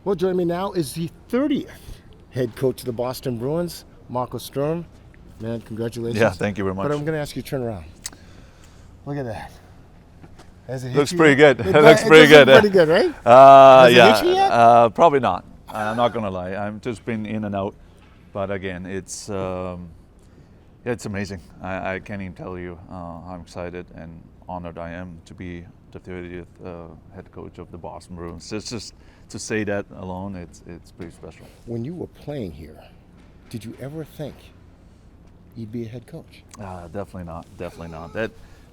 Well, joining me now is the 30th head coach of the Boston Bruins, Marco Sturm. Man, congratulations. Yeah, thank you very much. But I'm going to ask you to turn around. Look at that. Looks pretty good. It looks pretty good. Pretty good, right? Has it hit you yet? Probably not. I'm not gonna lie. I've just been in and out, but again, it's amazing. I can't even tell you how excited and honored I am to be the 30th head coach of the Boston Bruins. It's just to say that alone, it's pretty special. When you were playing here, did you ever think you'd be a head coach? Definitely not. Definitely not.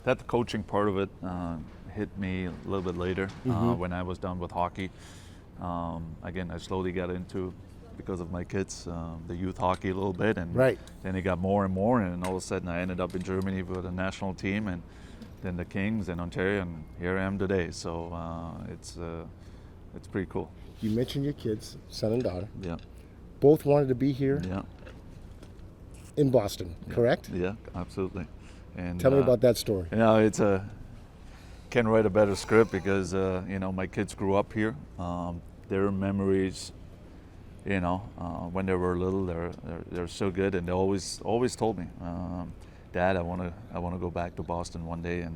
That coaching part of it hit me a little bit later when I was done with hockey. Again, I slowly got into, because of my kids, the youth hockey a little bit, and then it got more and more, and all of a sudden I ended up in Germany with the national team, and then the Kings and Ontario, and here I am today. So it's pretty cool. You mentioned your kids, son and daughter. Yeah. Both wanted to be here. Yeah. In Boston, correct? Yeah, absolutely. And tell me about that story. You know, can't write a better script because my kids grew up here. Their memories, when they were little, they're so good, and they always told me, Dad, I want to go back to Boston one day,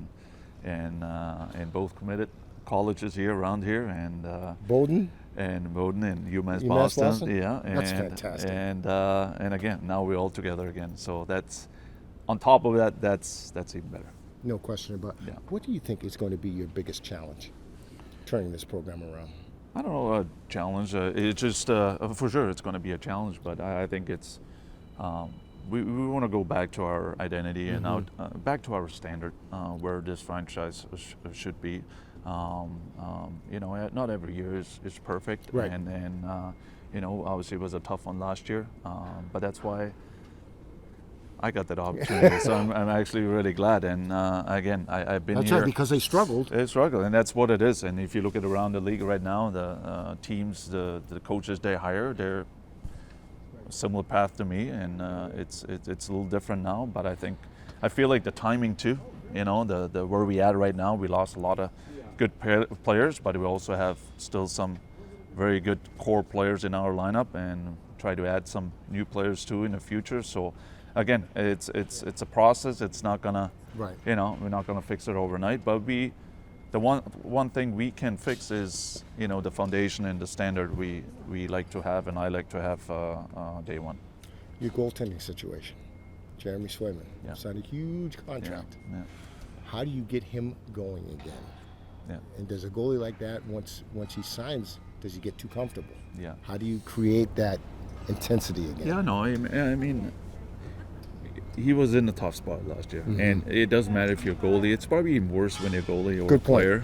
and both committed colleges here around here, and Bowdoin and UMass Boston. Yeah, that's fantastic. And again, now we're all together again. So that's on top of that. That's even better. No question about it. Yeah. What do you think is going to be your biggest challenge turning this program around? I don't know, a challenge. It's just, for sure, it's going to be a challenge, but I think it's, we want to go back to our identity and back to our standard where this franchise should be. Not every year is perfect. Right. And obviously it was a tough one last year, but that's why I got that opportunity, so I'm actually really glad. And again, I've been that's here. Right, because they struggled. They struggled, and that's what it is. And if you look at around the league right now, the teams, the coaches they hire, they're a similar path to me, and it's a little different now. But I feel like the timing too. The where we at right now, we lost a lot of good players, but we also have still some very good core players in our lineup, and try to add some new players too in the future. So. Again, it's a process. It's not gonna, we're not gonna fix it overnight. But the one thing we can fix is, the foundation and the standard we like to have, and I like to have day one. Your goaltending situation, Jeremy Swayman signed a huge contract. Yeah. How do you get him going again? Yeah. And does a goalie like that, once he signs, does he get too comfortable? Yeah. How do you create that intensity again? Yeah, no, I mean. He was in a tough spot last year, and it doesn't matter if you're a goalie. It's probably even worse when you're a goalie or a player,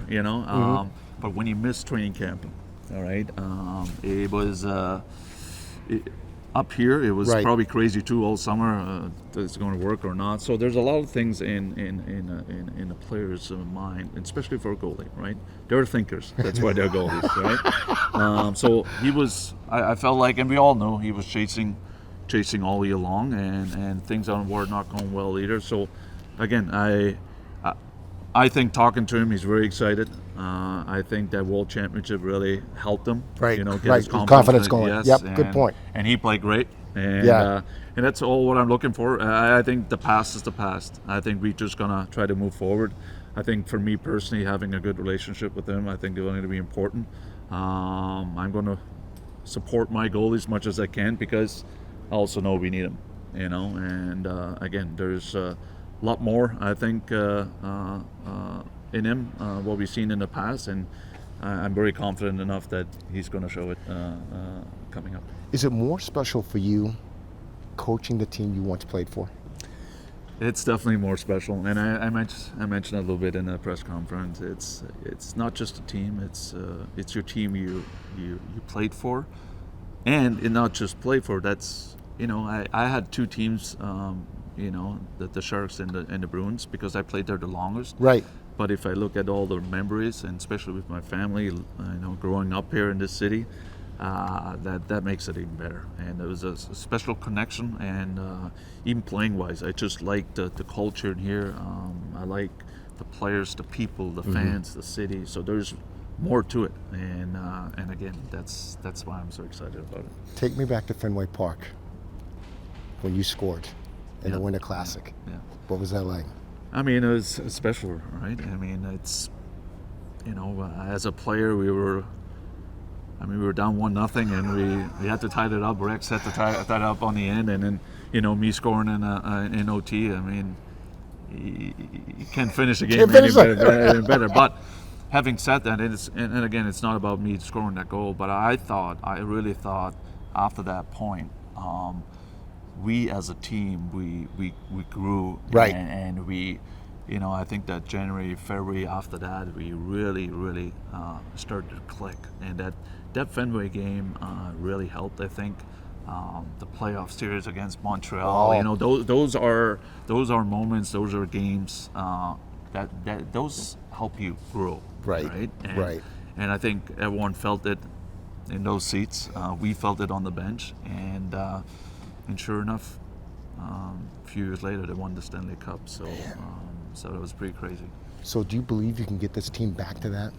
But when you miss training camp, all right, it was up here. It was probably crazy too all summer. It's going to work or not. So there's a lot of things in a player's mind, especially for a goalie, right? They're thinkers. That's why they're goalies, right? So he was. I felt like, and we all know he was chasing all year long, and things were not going well either. So again, I think talking to him, he's very excited. I think that World Championship really helped him. Right. Get his confidence going. Yes, Yep. Good point. And he played great. And and that's all what I'm looking for. I think the past is the past. I think we're just gonna try to move forward. I think for me personally, having a good relationship with him, I think is going to be important. I'm going to support my goalie as much as I can, because I also know we need him, and again, there's a lot more, I think, in him, what we've seen in the past, and I'm very confident enough that he's going to show it coming up. Is it more special for you coaching the team you once played for? It's definitely more special, and I mentioned a little bit in the press conference. It's not just a team; it's your team you played for, and not just played for. That's I had two teams, the Sharks and the Bruins, because I played there the longest. Right. But if I look at all the memories, and especially with my family, growing up here in this city, that makes it even better. And it was a special connection, and even playing wise, I just like the culture in here. I like the players, the people, the fans, the city. So there's more to it. And again, that's why I'm so excited about it. Take me back to Fenway Park when you scored in the Yeah. Winter Classic. Yeah. What was that like? I mean, it was special, right? I mean, it's, as a player, we were down 1-0, and we had to tie it up. Rex had to tie it up on the end, and then, me scoring in OT. I mean, you can't finish a game any better. But having said that, and again, it's not about me scoring that goal, but I really thought after that point, we as a team, we grew, Right. and we, I think that January, February after that, we really started to click, and that Fenway game really helped. I think the playoff series against Montreal, those are moments, those are games that those help you grow, Right. And I think everyone felt it in those seats. We felt it on the bench, and sure enough, a few years later, they won the Stanley Cup. So it was pretty crazy. So do you believe you can get this team back to that?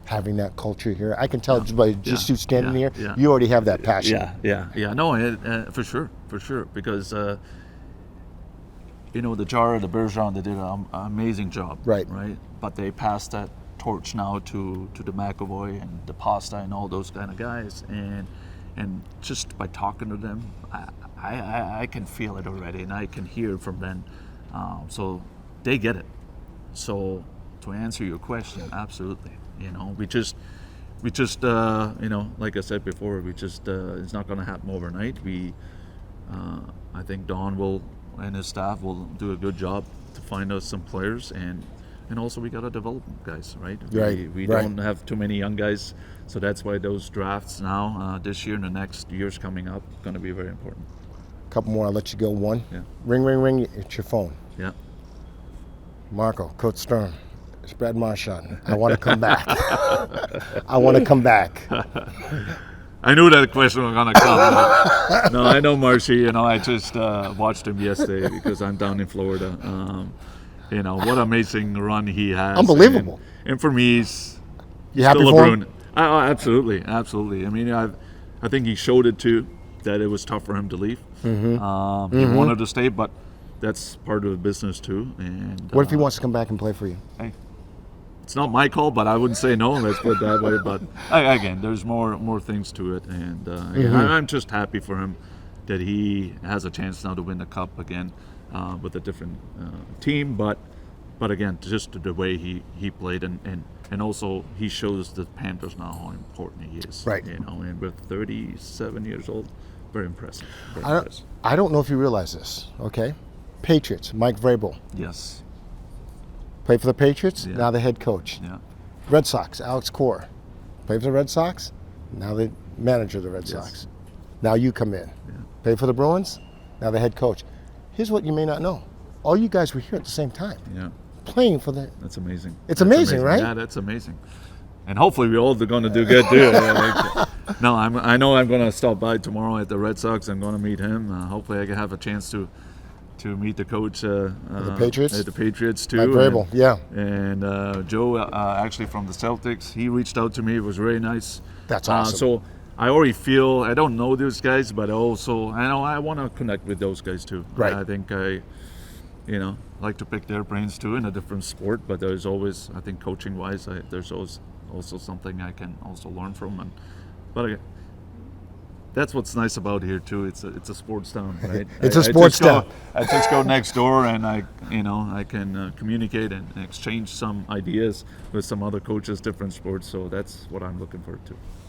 Having that culture here? I can tell just by you standing here, you already have that passion. Yeah. No, for sure. Because, the Jara, the Bergeron, they did an amazing job. Right. But they passed that torch now to the McAvoy and the Pasta and all those kind of guys. And just by talking to them, I can feel it already, and I can hear it from them. So they get it. So to answer your question, absolutely. We just like I said before, it's not going to happen overnight. I think Don and his staff will do a good job to find us some players, and also we got to develop guys, right? We don't have too many young guys, so that's why those drafts now, this year and the next years coming up, going to be very important. A couple more, I'll let you go. One. Yeah. Ring, it's your phone. Yeah. Marco, Coach Sturm, it's Brad Marchand. I want to come back. I want to come back. I knew that question was going to come. No, I know Marshy. I just watched him yesterday because I'm down in Florida. What amazing run he has. Unbelievable. And for me, he's you happy still a for Bruin. him? Absolutely. I mean, I think he showed it too, that it was tough for him to leave. He wanted to stay, but that's part of the business too. And what if he wants to come back and play for you? Hey, it's not my call, but I wouldn't say no. Let's put it that way. But again, there's more things to it, and I'm just happy for him that he has a chance now to win the cup again with a different team. But again, just the way he played, and also he shows the Panthers now how important he is. Right. And with 37 years old, very impressive. I don't know if you realize this. Okay, Patriots, Mike Vrabel. Yes. Played for the Patriots, Yeah. now the head coach. Yeah. Red Sox, Alex Cora. Played for the Red Sox, now the manager of the Red Sox. Now you come in. Yeah. Played for the Bruins, now the head coach. Here's what you may not know. All you guys were here at the same time, Yeah. playing for the... That's amazing. It's amazing, right? Yeah, that's amazing. And hopefully we're all going to do good too. No, I know I'm going to stop by tomorrow at the Red Sox. I'm going to meet him. Hopefully I can have a chance to meet the coach the Patriots? at the Patriots too. Mike Vrabel, yeah. And Joe, actually from the Celtics, he reached out to me. It was very nice. That's awesome. So I already feel, I don't know those guys, but also I know I want to connect with those guys too. Right. I think I like to pick their brains too in a different sport, but there's always, I think coaching wise, there's always also something I can also learn from. But again, that's what's nice about here too. It's a sports town, right? It's a sports town. I just go next door, and I can communicate and exchange some ideas with some other coaches, different sports. So that's what I'm looking forward to.